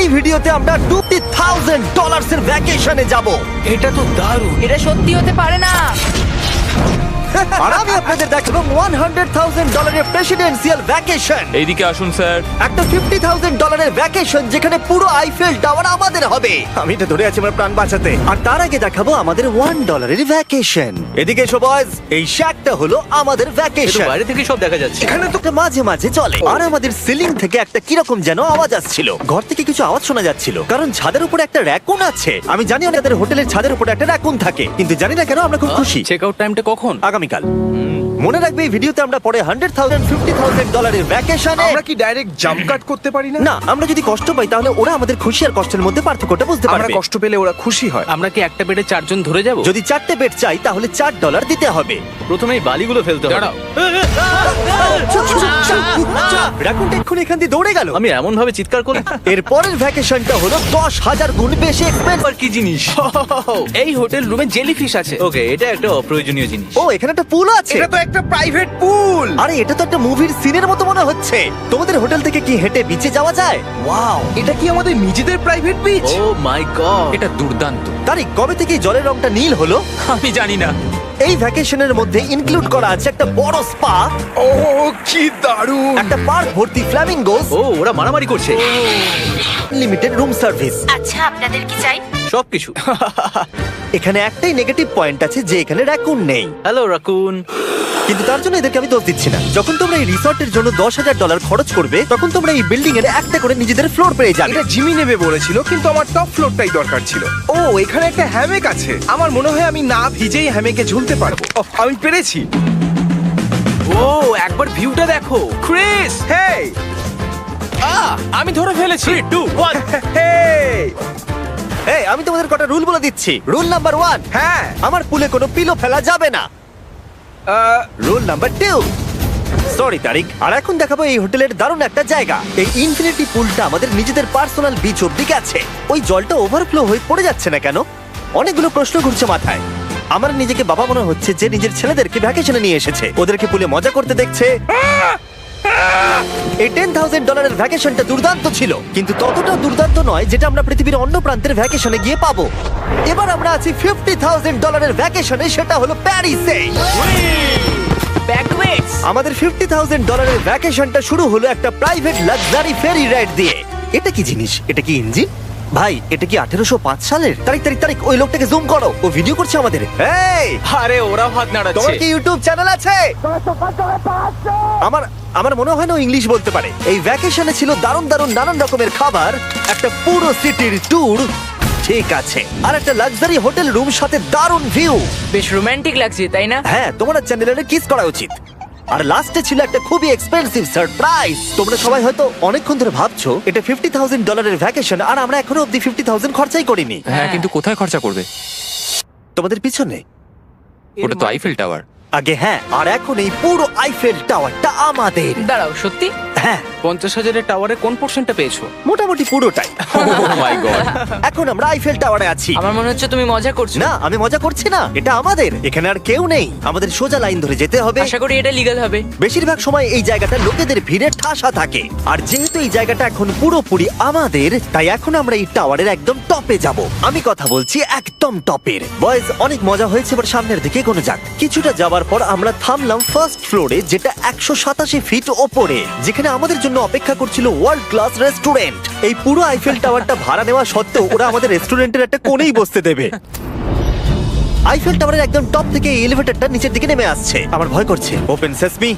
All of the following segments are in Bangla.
এই ভিডিওতে আমরা $20,000 এর ভ্যাকেশনে যাব। এটা তো দারুণ। এটা সত্যি হতে পারে না। আর আমি আপনাদের দেখাবো $100,000 এর প্রেসিডেন্সিয়াল ভ্যাকেশন। এইদিকে আসুন স্যার। একটা $50,000 এর ভ্যাকেশন যেখানে পুরো আইফেল টাওয়ার আমাদের হবে। আমি এটা ধরে আছি আমার প্রাণ বাঁচাতে। আর তার আগে দেখাবো আমাদের $1 এর ভ্যাকেশন। এদিকে এসো বয়স, এই শ্যাকটা হলো আমাদের ভ্যাকেশন। বাইরে থেকে সব দেখা যাচ্ছে। এখানে তো মাঝে মাঝে চলে। আর আমাদের সিলিং থেকে একটা কিরকম যেন আওয়াজ আসছিল। ঘর থেকে কিছু আওয়াজ শোনা যাচ্ছিল, কারণ ছাদের উপরে একটা র‍্যাকুন আছে। আমি জানি আমাদের হোটেলের ছাদের উপরে একটা র‍্যাকুন থাকে, কিন্তু জানি না কেন আমরা খুব খুশি। চেক আউট টাইমটা কখন? আগামীকাল। মনে রাখবে এই ভিডিওতে আমরা পরে $100,000 $50,000 এর ভ্যাকেশনে। আমরা কি ডাইরেক্ট জাম্প কাট করতে পারি না? না, আমরা যদি কষ্ট পাই তাহলে ওরা আমাদের খুশি আর কষ্টের মধ্যে পার্থক্যটা বুঝতে আমরা পারবে। কষ্ট পেলে ওরা খুশি হয়। আমরা কি একটা বেডে 4 জন ধরে যাব? যদি 4টে বেড চাই তাহলে $4 দিতে হবে। প্রথমে এই বালিগুলো ফেলতে হবে। দাঁড়াও। রাকুনটা এক্ষুনি এখান দিয়ে দৌড়ে গেল। আমি এমন ভাবে চিৎকার করি। এর পরের ভ্যাকেশনটা হলো 10,000 গুণ বেশি এক্সপেন্স। আর কি জিনিস? এই হোটেল রুমে জেলিফিশ আছে। ওকে, এটা একটা অপ্রয়োজনীয় জিনিস। ও, এখানে একটা পুল আছে। এটা তো একটা প্রাইভেট পুল। আরে এটা তো একটা মুভির সিনের মতো মনে হচ্ছে। তোমাদের হোটেল থেকে কি হেঁটে বিচে যাওয়া যায়? ওয়াও, এটা কি আমাদের নিজেদের প্রাইভেট বিচ? ও মাই গড, এটা দুর্দান্ত। তারিক, কবে থেকে এই জলের রংটা নীল হলো? আমি জানি না। এই ভ্যাকেশনের মধ্যে ইনক্লুড করা আছে একটা বড় স্পা, ও কি দারুণ। একটা পার্ক ভর্তি ফ্ল্যামিঙ্গোস, ও ওরা মারামারি করছে। Limited room service. আচ্ছা, আপনাদের কি চাই? সবকিছু। এখানে একটাই নেগেটিভ পয়েন্ট আছে যে এখানে র‍্যাকুন নেই, হ্যালো রাকুন। কিন্তু তার জন্য এদেরকে আমি দোষ দিচ্ছি না। যখন তোমরা এই রিসর্টের জন্য $10,000 খরচ করবে তখন তোমরা এই বিল্ডিং এর একটা করে নিজেদের ফ্লোর পেয়ে যাবে। এটা জিমি নেবে বলেছিল, কিন্তু আমার টপ ফ্লোরটাই দরকার ছিল। ও, এখানে একটা হ্যামেক আছে। আমার মনে হয় আমি না ভিজেই হ্যামেকে ঝুলতে পারবো। ওহ, আমি পেরেছি। ও একবার ভিউটা দেখো ক্রিস। হেই আমি ধরে ফেলেছি। 3 2 1। হেই, এই, আমি তোমাদের কটা রুল বলে দিচ্ছি। রুল নাম্বার 1, হ্যাঁ। আমার পুলে কোনো পিলো ফেলা যাবে না। রুল নাম্বার 2, সরি তারিক। আর এখন দেখাবো এই হোটেলের দারুণ একটা জায়গা। এই ইনফিনিটি পুলটা আমাদের নিজেদের পার্সোনাল বিচ অব্দি আছে। ওই জলটা ওভারফ্লো হয়ে পড়ে যাচ্ছে না কেন? অনেকগুলো প্রশ্ন ঘুরছে মাথায়। আমার নিজেকে বাবা মনে হচ্ছে যে নিজের ছেলেদেরকে ভ্যাকেশনে নিয়ে এসেছে, ওদেরকে পুলে মজা করতে দেখছে। এই $10,000 এর ভ্যাকেশনটা দুর্দান্ত ছিল, কিন্তু ততটা দুর্দান্ত নয় যেটা আমরা পৃথিবীর অন্য প্রান্তের ভ্যাকেশনে গিয়ে পাবো। এবার আমরা আছি $50,000 এর ভ্যাকেশনে, সেটা হলো প্যারিসে। ব্যাকওয়েটস। আমাদের $50,000 এর ভ্যাকেশনটা শুরু হলো একটা প্রাইভেট লাক্সারি ফেরি রাইড দিয়ে। এটা কি জিনিস? এটা কি ইঞ্জিন? ভাই, এটা কি 1805 সালের? তারিক, ওই লোকটাকে জুম করো, ও ভিডিও করছে আমাদের। এই, আরে ওরা হাত তোমার নাড়াচ্ছে। কি ইউটিউব চ্যানেল আছে? আমার মনে হয় না ও ইংলিশ বলতে পারে। এই ভ্যাকেশনে ছিল দারুণ দারুণ নানান রকমের খাবার, একটা পুরো সিটির ট্যুর, ঠিক আছে, আর একটা লাক্সারি হোটেল রুম সাথে দারুণ ভিউ। বেশ রোমান্টিক লাগছে, তাই না? হ্যাঁ, তোমার চ্যানেলের কিস করা উচিত। আর লাস্টে ছিল একটা খুবই এক্সপেন্সিভ সারপ্রাইজ। তোমরা সবাই হয়তো অনেকক্ষণ ধরে ভাবছো এটা $50,000 এর ভ্যাকেশন, আর আমরা এখনো অব্দি 50,000 খরচাই করিনি। হ্যাঁ, কিন্তু কোথায় খরচা করবে? তোমাদের পিছনে ওটা তো আইফেল টাওয়ার। আগে, হ্যাঁ, আর এখন এই পুরো আইফেল টাওয়ারটা আমাদের। দাঁড়াও, সত্যি? হ্যাঁ, 50,000 এর টাওয়ারে কোন পোরশনটা পেয়েছো? মোটামুটি পুরোটাই। ও মাই গড। এখন আমরা আইফেল টাওয়ারে আছি। আমার মনে হচ্ছে তুমি মজা করছো। না, আমি মজা করছি না, এটা আমাদের। এখানে আর কেউ নেই, আমাদের সোজা লাইন ধরে যেতে হবে। আশা করি এটা লিগ্যাল হবে। বেশিরভাগ সময় এই জায়গাটা লোকেদের ভিড়ে ঠাসা থাকে, আর যেহেতু এই জায়গাটা এখন পুরোপুরি আমাদের, তাই এখন আমরা এই টাওয়ারের একদম টপে যাব। আমি কথা বলছি একদম টপের। বয়েজ, অনেক মজা হয়েছে, এবার সামনের দিকে এগোনো যাক। কিছুটা যাওয়ার পর আমরা থামলাম ফার্স্ট ফ্লোরে, যেটা 187 ফিট ওপরে, যেখানে আমাদের জন্য অপেক্ষা করছিল ওয়ার্ল্ড ক্লাস রেস্টুরেন্ট। এই পুরো আইফেল টাওয়ারটা ভাড়া নেওয়া সত্ত্বেও ওরা আমাদের রেস্টুরেন্টের একটা কোণেই বসতে দেবে। আইফেল টাওয়ারের একদম টপ থেকে এই এলিভেটরটা নিচের দিকে নেমে আসছে। আমার ভয় করছে। Open sesame.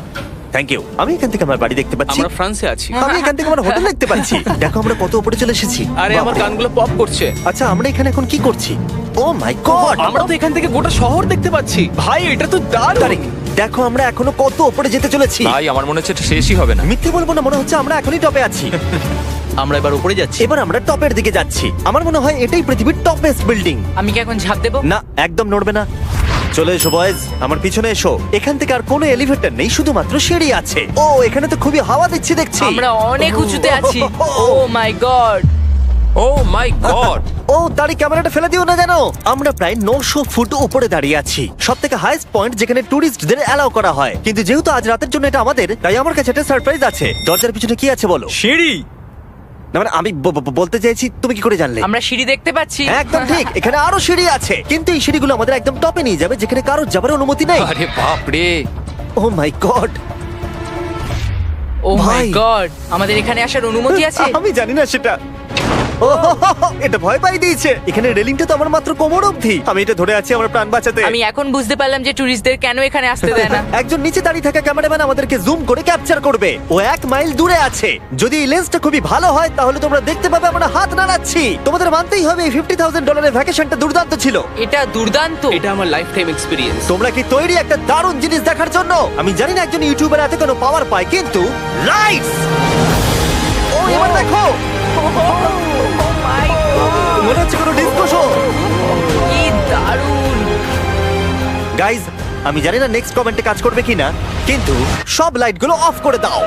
Thank you. আমি এখান থেকে আমার বাড়ি দেখতে পাচ্ছি। আমরা ফ্রান্সে আছি। আমি এখান থেকে আমার হোটেল দেখতে পাচ্ছি। দেখো আমরা কত উপরে চলে এসেছি। আরে আমার বাপরে। কানগুলো পপ করছে। আচ্ছা, আমরা এখানে এখন কি করছি? ও মাই গড, আমরা তো এখান থেকে গোটা শহর দেখতে পাচ্ছি। ভাই, এটা তো দারুণ। তারিক, দেখো আমরা এখনো কত উপরে যেতে চলেছি। ভাই, আমার মনে হচ্ছে এটা শেষই হবে না। মিথ্যে বলবো না, মনে হচ্ছে আমরা এখনই টপে আছি। আমরা এবার উপরে যাচ্ছি। এবার আমরা টপের দিকে যাচ্ছি। আমার মনে হয় এটাই পৃথিবীর টপেস্ট বিল্ডিং। আমি কি এখন ঝাঁপ দেবো? না, একদম নড়বে না। চলে এসো বয়েজ, আমার পিছনে এসো। এখান থেকে আর কোনো এলিভেটর নেই, শুধুমাত্র সিঁড়ি আছে। ও, এখানে তো খুবই হাওয়া দিচ্ছে দেখছি। আমরা অনেক উঁচুতে আছি। ও মাই গড। ও মাই গড। ও, তারই ক্যামেরাটা ফেলে দিও না জানো। আমরা প্রায় 900 ফুট উপরে দাঁড়িয়ে আছি, সব থেকে হাইস্ট পয়েন্ট যেখানে টুরিস্টদের অ্যালাউ করা হয়। কিন্তু যেহেতু আজ রাতের জন্য এটা আমাদের, তাই আমার কাছে একটা সারপ্রাইজ আছে। দরজার পিছনে কি আছে বলো? সিঁড়ি। না মানে আমি বলতে চাইছি তুমি কি করে জানলে? আমরা সিঁড়ি দেখতে পাচ্ছি। হ্যাঁ, একদম ঠিক, এখানে আরো সিঁড়ি আছে, কিন্তু এই সিঁড়িগুলো আমাদের একদম টপে নিয়ে যাবে যেখানে কারোর যাবার অনুমতি নেই। আরে বাপ রে। ও মাই গড, ও মাই ভাই। গড, আমাদের এখানে আসার অনুমতি আছে? আমি জানি না সেটা। ও হো হো হো, এটা ভয় পাই দিয়েছে। এখানে রেলিংটা তো আমার মাত্র কোমর অবধি, আমি এটা ধরে আছি আমার প্রাণ বাঁচাতে। আমি এখন বুঝতে পারলাম যে টুরিস্টদের কেন এখানে আসতে দেয় না। একজন নিচে দাঁড়িয়ে থাকা ক্যামেরাম্যান আমাদেরকে জুম করে ক্যাপচার করবে। ও 1 মাইল দূরে আছে। যদি এই লেন্সটা খুবই ভালো হয় তাহলে তোমরা দেখতে পাবে আমরা হাত নাড়াচ্ছি। তোমাদের মানতেই হবে এই $50,000 ভ্যাকেশনটা দুর্দান্ত ছিল। এটা দুর্দান্ত। এটা আমার লাইফ টাইম এক্সপিরিয়েন্স। তোমরা কি তৈরি একটা দারুণ জিনিস দেখার জন্য? আমি জানি না একজন ইউটিউবার এত কোনো পাওয়ার পায়, কিন্তু লাইটস! ও এবার দেখো, মনে হচ্ছে কোনো ডিস্কো শো। কি দারুণ। গাইজ, আমি জানি না নেক্সট কমেন্টে কাজ করবে কিনা, কিন্তু সব লাইটগুলো অফ করে দাও।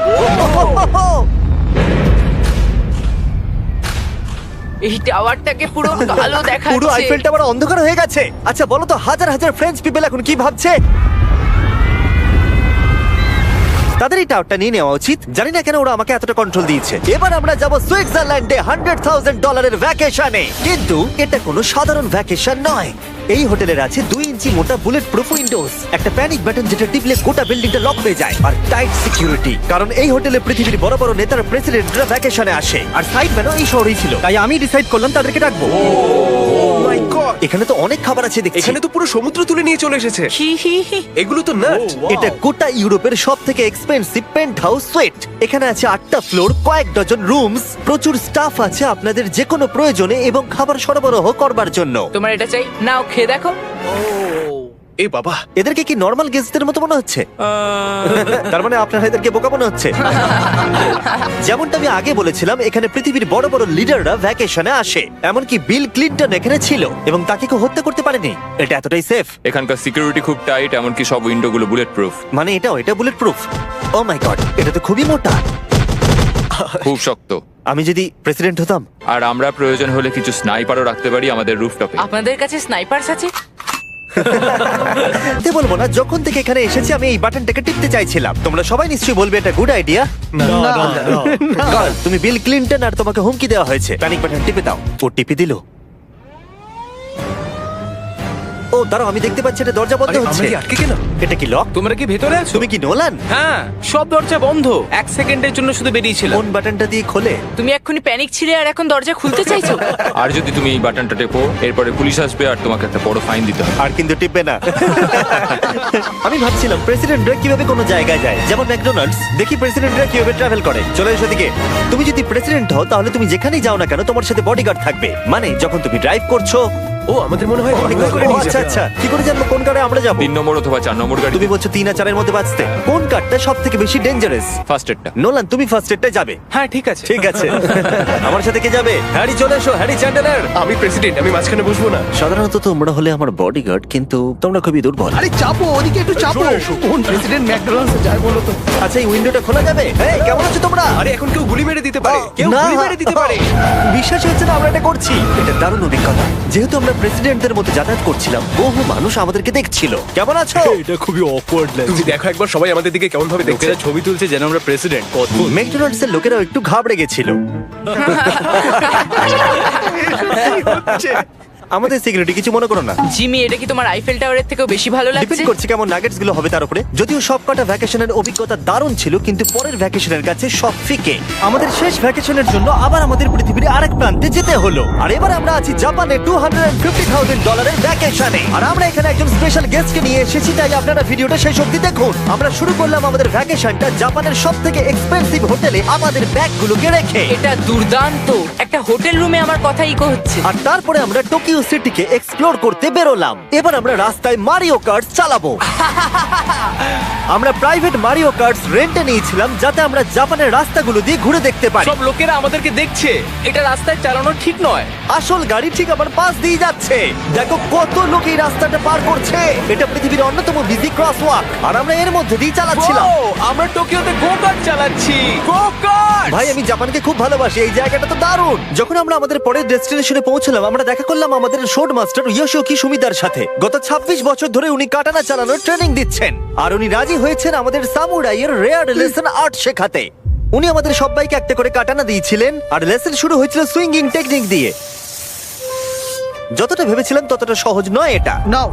এই টাওয়ারটাকে পুরো কালো দেখাচ্ছে। পুরো আইফেল টাওয়ার অন্ধকার হয়ে গেছে। আচ্ছা বলো তো, হাজার হাজার ফ্রেঞ্চ পিপল এখন কি ভাবছে? তাদের এই টাওয়ারটা নিয়ে নেওয়া উচিত। জানি না কেন ওরা আমাকে এতটা কন্ট্রোল দিয়েছে। এবার আমরা যাব সুইজারল্যান্ডে $100,000 ভ্যাকেশনে। কিন্তু এটা কোনো সাধারণ ভ্যাকেশন নয়। এই হোটেলের আছে 2 ইঞ্চি মোটা বুলেট প্রুফ উইন্ডোজ, একটা প্যানিক বাটন যেটা টিপলে গোটা বিল্ডিংটা লক হয়ে যায়, আর টাইট সিকিউরিটি। কারণ এই হোটেলে পৃথিবীর বড় বড় নেতার প্রেসিডেন্টরা ভ্যাকেশনে আসে, আর সাইডম্যানও এই শহরেই ছিল। তাই আমি ডিসাইড করলাম তাদেরকে ডাকবো। মাই গড, এখানে তো অনেক খাবার আছে দেখছি। এখানে তো পুরো সমুদ্র তুলে নিয়ে চলে এসেছে। হি হি হি। এগুলো তো নাট। এটা গোটা ইউরোপের সব থেকে এক্সপেন্সিভ পেন্ট হাউস সুইট। এখানে আছে 8টা ফ্লোর, কয়েক ডজন রুমস, প্রচুর স্টাফ আছে আপনাদের যে কোনো প্রয়োজনে এবং খাবার সরবরাহ করবার জন্য। তোমার এটা চাই? নাও খেয়ে দেখো। এ বাবা, এদেরকে কি নর্মাল গেস্টদের মতো মনে হচ্ছে? তার মানে আপনারা এদেরকে বোকা মনে হচ্ছে। যেমনটা আমি আগে বলেছিলাম, এখানে পৃথিবীর বড় বড় লিডাররা ভ্যাকেশনে আসে। এমনকি বিল ক্লিনটন এখানে ছিল এবং তাকে কেউ হত্যা করতে পারেনি। এটা এতটাই সেফ। এখানকার সিকিউরিটি খুব টাইট, এমনকি সব উইন্ডো গুলো বুলেট প্রুফ। মানে এটা বুলেট প্রুফ। ও মাই গড, এটা তো খুবই মোটা। খুব শক্ত। আমি যদি প্রেসিডেন্ট হতাম। আর আমরা প্রয়োজন হলে কিছু স্নাইপারও রাখতে পারি আমাদের রুফটপে। আপনাদের কাছে স্নাইপারস আছে? তে বলবো না, যখন থেকে এখানে এসেছি আমি এই বাটনটাকে টিপতে চাইছিলাম। তোমরা সবাই নিশ্চয়ই বলবে এটা গুড আইডিয়া। তুমি বিল ক্লিনটন আর তোমাকে হুমকি দেওয়া হয়েছে, প্যানিক বাটন টিপে দাও। ও টিপে দিল। ও দাঁড়াও, আমি দেখতে পাচ্ছি এটা দরজা বন্ধ আরে, হচ্ছে। আমরা কি আটকে কেন? এটা কি লক? তোমরা কি ভেতরে আছো? তুমি কি নোলান? হ্যাঁ, সব দরজা বন্ধ। 1 সেকেন্ডের জন্য শুধু বেরিয়েছিলাম। কোন বাটনটা দিয়ে খোলে? তুমি এক্ষুনি প্যানিক ছিলে আর এখন দরজা খুলতে চাইছো? আর যদি তুমি এই বাটনটা টেপো, এরপরে পুলিশ আসবে আর তোমাকে একটা বড় ফাইন দিতে হবে। আর কিন্তু টিপবে না। আমি ভাবছিলাম প্রেসিডেন্টরা কিভাবে কোনো জায়গায় যায়, যেমন ম্যাকডোনাল্ডস। দেখি প্রেসিডেন্টরা কিভাবে ট্রাভেল করে। চলে এসো দিকে। তুমি যদি প্রেসিডেন্ট হও তাহলে তুমি যেখানেই যাও না কেন তোমার সাথে বডিগার্ড থাকবে। মানে যখন তুমি ড্রাইভ করছো। ও আমাদের মনে হয় bodyguard করে ও, নিয়ে আচ্ছা যাবে। আচ্ছা, কি করে জানবো কোন কারে আমরা যাবো? 3 নম্বর অথবা 4 নম্বর গাড়ি। তুমি বলছো 3 আর 4 এর মধ্যে বাঁচতে। কোন কারটা সব থেকে বেশি ডেঞ্জারাস? ফার্স্ট এডটা। নোলান, তুমি ফার্স্ট এডটাই যাবে। হ্যাঁ, ঠিক আছে। ঠিক আছে। আমার সাথে কে যাবে? হ্যারি চলে এসো, হ্যারি চ্যান্ডেলার। আমি প্রেসিডেন্ট, আমি মাঝখানে বসবো না। সাধারণত তোমরা হলে আমার বডিগার্ড, কিন্তু তোমরা খুবই দুর্বল। আরে চাপো, ওদিকে একটু চাপো। কোন প্রেসিডেন্ট ম্যাকডোনাল্ডসে যায় বলো তো? আচ্ছা, এই উইন্ডোটা খোলা যাবে? এই কেমন আছো তোমরা? আরে এখন কেউ গুলি মেরে দিতে পারে, কেউ না। গুলি মেরে দিতে পারে। বিশ্বাস হচ্ছে না আমরা এটা করছি। এটা দারুণ অভিজ্ঞতা। যেহেতু আমরা প্রেসিডেন্টদের মতো যাতায়াত করছিলাম, বহু মানুষ আমাদেরকে দেখছিল। কেমন আছো? এটা খুবই অকওয়ার্ড তুমি দেখো একবার, সবাই আমাদের দিকে কেমন ভাবে দেখছে। লোকেরা ছবি তুলছে যেন আমরা প্রেসিডেন্ট। অদ্ভুত। ম্যাকডোনাল্ডস এর লোকেরাও একটু ঘাবড়ে গেছিল। আমাদের সিকিউরিটি কিছু মনে করো না। জিমি, এটা কি তোমার আইফেল টাওয়ারের থেকেও বেশি ভালো লাগছে? ডিপেন্ড করছে কেমন নাগেটস গুলো হবে তার উপরে। যদিও সবকটা ভ্যাকেশনের অভিজ্ঞতা দারুণ ছিল, কিন্তু পরের ভ্যাকেশনের কাছে সব ফিকে। আমাদের শেষ ভ্যাকেশনের জন্য আবার আমাদের পৃথিবীর আরেক প্রান্তে যেতে হলো। আর এবার আমরা আছি জাপানে $250,000 ভ্যাকেশনে। আর আমরা এখানে একজন স্পেশাল গেস্টকে নিয়ে এসেছি, তাই আপনারা ভিডিওটা শেষ অবধি দেখুন। আমরা শুরু করলাম আমাদের ভ্যাকেশনটা জাপানের সবথেকে এক্সপেন্সিভ হোটেলে আমাদের ব্যাগগুলোকে রেখে। এটা দুর্দান্ত। একটা হোটেল রুমে আমার কথা ইকো হচ্ছে। আর তারপরে আমরা টোকিও সিটিকে এক্সপ্লোর করতে বেরোলাম। এবার আমরা রাস্তায় মারিও কার্টস চালাবো। আমরা প্রাইভেট মারিও কার্টস রেন্টে নিয়েছিলাম যাতে আমরা জাপানের রাস্তাগুলো দিয়ে ঘুরে দেখতে পারি। সব লোকেরা আমাদেরকে দেখছে। এটা রাস্তায় চালানো ঠিক নয়। আসল গাড়ি ঠিক আমার পাশ দিয়ে যাচ্ছে। দেখো কত লোক এই রাস্তাটা পার করছে। এটা পৃথিবীর অন্যতম বিজি ক্রসওয়াক, আর আমরা এর মধ্যে দিয়ে চালাচ্ছিলাম। ও, আমরা টোকিওতে গো কার্ট চালাচ্ছি। গো কার্ট। ভাই, আমি জাপানকে খুব ভালোবাসি। এই জায়গাটা তো দারুণ। যখন আমরা আমাদের পরের ডেস্টিনেশনে পৌঁছলাম, আমরা দেখা করলাম আমাদের শোড মাস্টার ইয়োশিওকি সুমিদার সাথে। গত 26 বছর ধরে উনি কাটানা চালানোর ট্রেনিং দিচ্ছেন, আর উনি রাজি হয়েছেন আমাদের সামুরাইয়ের রেয়ার লেসন আর্ট শেখাতে। উনি আমাদের সবাইকে একটা করে কাটানা দিয়েছিলেন আর লেসন শুরু হয়েছিল সুইঙ্গিং টেকনিক দিয়ে। যতটা ভেবেছিলাম ততটা সহজ নয় এটা। নাও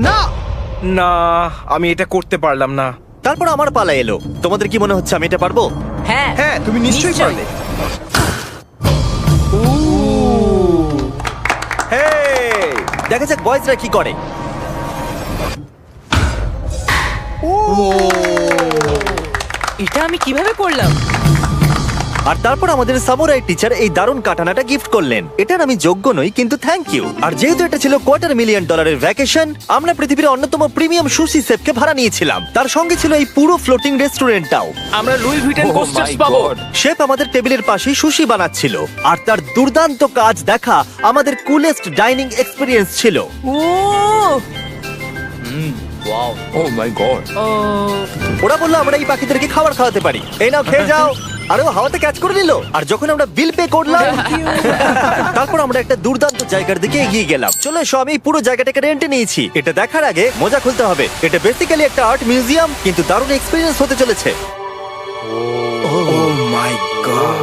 না না, আমি এটা করতে পারলাম না। তারপর আমার পালা এলো। তোমাদের কি মনে হচ্ছে আমি এটা পারবো? হ্যাঁ হ্যাঁ, তুমি নিশ্চয়ই পারবে। হেই! দেখা যাক বয়েজরা কি করে। এটা আমি কিভাবে করলাম? আর তারপর আমাদের সামুরাই টিচার এই দারুণ কাটানাটা গিফট করলেন। এটার আমি যোগ্য নই, কিন্তু থ্যাংক ইউ। আর যেহেতু এটা ছিল $250,000 ভ্যাকেশন, আমরা পৃথিবীর অন্যতম প্রিমিয়াম সুশি শেফকে ভাড়া নিয়েছিলাম। তার সঙ্গে ছিল এই পুরো ফ্লোটিং রেস্টুরেন্টটাও। আমরা লুই ভিটেন Oh কোস্টার্স my পাবো। God! শেফ আমাদের টেবিলের পাশেই সুশি বানাচ্ছিল, আর তার দুর্দান্ত কাজ দেখা আমাদের কুলেস্ট ডাইনিং এক্সপিরিয়েন্স ছিল। ও ও মাই গড! ও ওরা বললো আমরা এই পাখিদেরকে খাবার খাওয়াতে পারি, এই নাও খেয়ে যাও। আরে ও হাওয়াতে ক্যাচ করে নিল। আর যখন আমরা বিল পে করলাম, তারপর আমরা একটা দুর্দান্ত জায়গার দিকে এগিয়ে গেলাম। চলে এসো, আমি এই পুরো জায়গাটাকে রেন্টে নিয়েছি। এটা দেখার আগে মজা খুলতে হবে। এটা বেসিক্যালি একটা আর্ট মিউজিয়াম, কিন্তু দারুণ এক্সপিরিয়েন্স হতে চলেছে। ও মাই গড!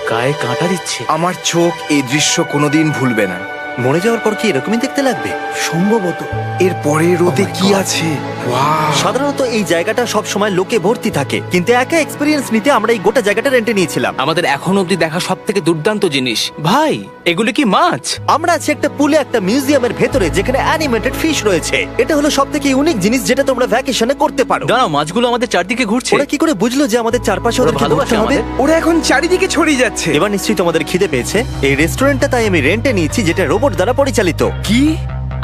গায়ে কাঁটা দিচ্ছে। আমার চোখ এই দৃশ্য কোনোদিন ভুলবে না। মরে যাওয়ার পর কি এরকমই দেখতে লাগবে? সম্ভবত এর পরের রোদে কি আছে? Wow! সাধারণত এই জায়গাটা সব সময় লোকে ভর্তি থাকে, কিন্তু একা এক্সপিরিয়েন্স নিতে আমরা এই গোটা জায়গাটা রেন্টে নিয়েছিলাম। আমাদের এখন অবধি দেখা সব থেকে দুর্দান্ত জিনিস। ভাই, এগুলো কি মাছ? আমরা আছি একটা পুলে, একটা মিউজিয়ামের ভেতরে, যেখানে অ্যানিমেটেড ফিশ রয়েছে। এটা হলো সবথেকে ইউনিক জিনিস যেটা তোমরা ভ্যাকেশনে করতে পারো। দাঁড়াও, মাছগুলো আমাদের চারদিকে ঘুরছে। ওরা কি করে বুঝলো যে আমাদের চারপাশে ওরা ওদেরকে ভালোবাসে ধরতে হবে? আমাদের। ওরা এখন চারিদিকে ছড়িয়ে যাচ্ছে। এবার নিশ্চয়ই তোমাদের খিদে পেয়েছে। এই রেস্টুরেন্টটা তাই আমি রেন্টে নিয়েছি, যেটা রোবট দ্বারা পরিচালিত। কি?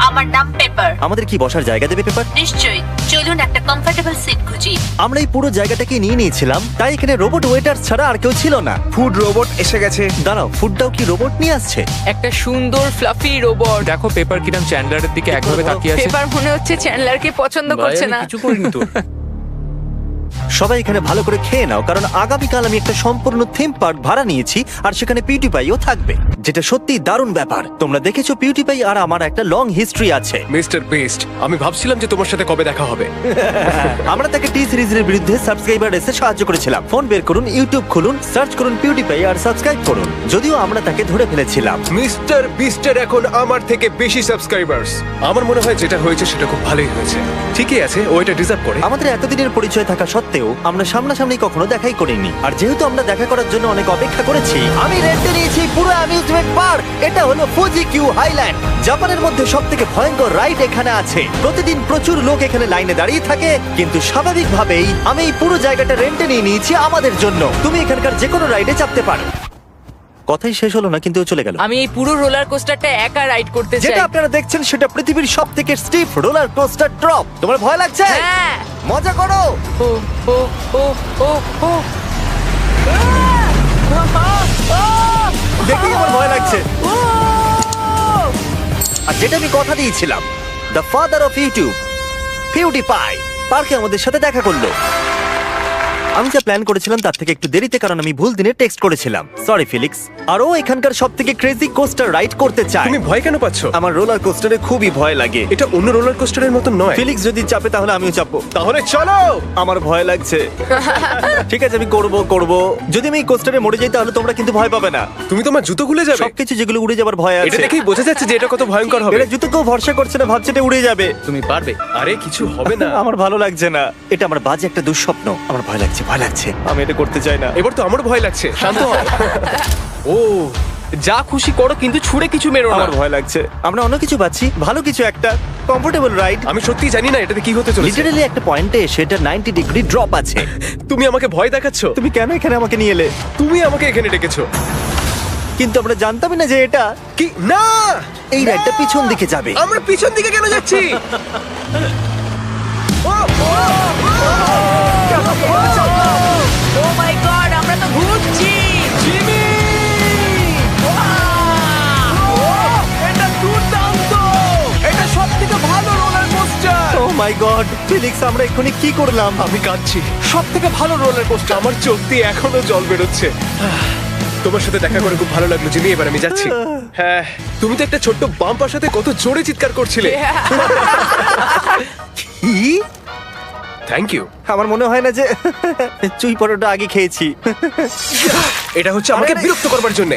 আমার নাম পেপার। আমাদের কি বসার জায়গা দেবে পেপার? নিশ্চয়ই, চলুন একটা কমফোর্টেবল সিট খুঁজি। আমরা এই পুরো জায়গাটাকে নিয়ে নিয়েছিলাম, তাই এখানে রোবট ওয়েটার ছাড়া আর কেউ ছিল না। ফুড রোবট এসে গেছে। দাঁড়াও, ফুডটাও কি রোবট নিয়ে আসছে? একটা সুন্দর ফ্লাফি রোবট। দেখো পেপার কিরাম চ্যান্ডলারের দিকে একভাবে তাকিয়ে আছে। পেপার মনে হচ্ছে চ্যান্ডলারকে পছন্দ ভাই, করছে আমি না। কিছু করিনি তো। সবাই এখানে ভালো করে খেয়ে নাও, কারণ আগামীকাল আমি একটা সম্পূর্ণ থিম পার্ক ভাড়া নিয়েছি, আর সেখানে পিউটিপাইও থাকবে, যেটা সত্যিই দারুণ ব্যাপার। তোমরা দেখেছো পিউটিপাই আর আমার একটা লং হিস্ট্রি আছে। মিস্টার বেস্ট, আমি ভাবছিলাম যে তোমার সাথে কবে দেখা হবে। আমরা তাকে টি সিরিজের বিরুদ্ধে সাবস্ক্রাইবার রেসে সাহায্য করেছিলাম। ফোন বের করুন, ইউটিউব খুলুন, সার্চ করুন পিউটিপাই আর সাবস্ক্রাইব করুন। যদিও আমরা তাকে ধরে ফেলেছিলাম। মিস্টার বিস্টের এখন আমার থেকে বেশি সাবস্ক্রাইবার্স। আমার মনে হয় যেটা হয়েছে সেটা খুব ভালোই হয়েছে। ঠিকই আছে, ও এটা ডিজার্ভ করে। আমাদের এতদিনের পরিচয় থাকা সত্ত্বেও আমরা সামনাসামনি কখনো দেখাই করিনি, আর যেহেতু আমরা দেখা করার জন্য অনেক অপেক্ষা করেছি, আমি রেন্টে নিয়েছি পুরো অ্যামিউজমেন্ট পার্ক। এটা হলো ফুজি কিউ হাইল্যান্ড। জাপানের মধ্যে সবথেকে ভয়ঙ্কর রাইড এখানে আছে। প্রতিদিন প্রচুর লোক এখানে লাইনে দাঁড়িয়ে থাকে, কিন্তু স্বাভাবিকভাবেই আমি এই পুরো জায়গাটা রেন্টে নিয়ে নিয়েছি আমাদের জন্য। তুমি এখানকার যে কোনো রাইডে চাপতে পারো। কথাই শেষ হলো না, কিন্তু ও চলে গেল। আমি এই পুরো রোলার কোস্টারটা একা রাইড করতে চাই। যেটা আপনারা দেখছেন সেটা পৃথিবীর সবথেকে স্টিফ রোলার কোস্টার ড্রপ। তোমার ভয় লাগছে? হ্যাঁ। মজা করো। ও ও ও ও ও দেখেই আমার ভয় লাগছে। আর যেটা আমি কথা দিয়েছিলাম, দ্য ফাদার অফ ইউটিউব, পিউটিপাই, পার্কে আমাদের সাথে দেখা করলো। আমি যা প্ল্যান করেছিলাম তার থেকে একটু দেরিতে, কারণ আমি ভুল দিনে টেক্সট করেছিলাম। সরি ফিলিক্স। আর ও এখানকার সবথেকে ক্রেজি কোস্টার রাইড করতে চায়। তুমি ভয় কেন পাচ্ছ? আমার রোলার কোস্টারে খুবই ভয় লাগে। এটা অন্য রোলার কোস্টারের মতো নয়। ফিলিক্স যদি চাপে তাহলে আমিও চাপবো। তাহলে চলো। আমার ভয় লাগছে। ঠিক আছে, আমি করব। যদি আমি এই কোস্টারে মরে যাই তাহলে তোমরা কিন্তু ভয় পাবে না। তুমি তোমার জুতো খুলে যাবে। সবকিছু যেগুলো উড়ে যাবার ভয় এটা আছে। দেখেই বোঝা যাচ্ছে যে এটা কত ভয়ঙ্কর হবে। এরা জুতো কেউ ভরসা করছে না, ভাবছে এটা উড়ে যাবে। তুমি পারবে। আরে কিছু হবে না। আমার ভালো লাগছে না। এটা আমার বাজে একটা দুঃস্বপ্ন। আমার ভয় লাগছে। আমি এটা করতে চাই না। এবার তো আমারও ভয় লাগছে। শান্ত হও। ও, যা খুশি করো, কিন্তু ছুঁড়ে কিছু মেরো না। আমার ভয় লাগছে। আমরা অন্য কিছু পাচ্ছি, ভালো কিছু, একটা কমফোর্টেবল রাইড। আমি সত্যি জানি না এটাতে কি হতে চলেছে। লিটারালি একটা পয়েন্টে এসে এটা 90 ডিগ্রি ড্রপ আছে। তুমি আমাকে ভয় দেখাচ্ছ। তুমি কেন এখানে আমাকে নিয়ে এলে? তুমি আমাকে এখানে ডেকেছো। কিন্তু আমরা জানতামই না যে এটা কি না, এই রাইডটা পিছন দিকে যাবে। আমরা পিছন দিকে কেন যাচ্ছি? ও মাই গড, আমরা তো ঘুরছি। এটা দুর্দান্ত! এটা সবথেকে ভালো রোলার কোস্টার। ও মাই গড, ফিলিক্স, আমরা এক্ষুনি কি করলাম? আমি কাঁদছি। সবথেকে ভালো রোলার কোস্টার। আমার চোখ দিয়ে এখনো জল বেরোচ্ছে। তোমার সাথে দেখা করে খুব ভালো লাগলো জিমি। এবার আমি যাচ্ছি। হ্যাঁ, তুমি তো একটা ছোট্ট বাম্পার সাথে কত জোরে চিৎকার করছিলে। কি? Thank you. আমার মনে হয় না যে চুই পরোটা আগে খেয়েছি। এটা হচ্ছে আমাকে আরে- বিরক্ত করবার জন্য।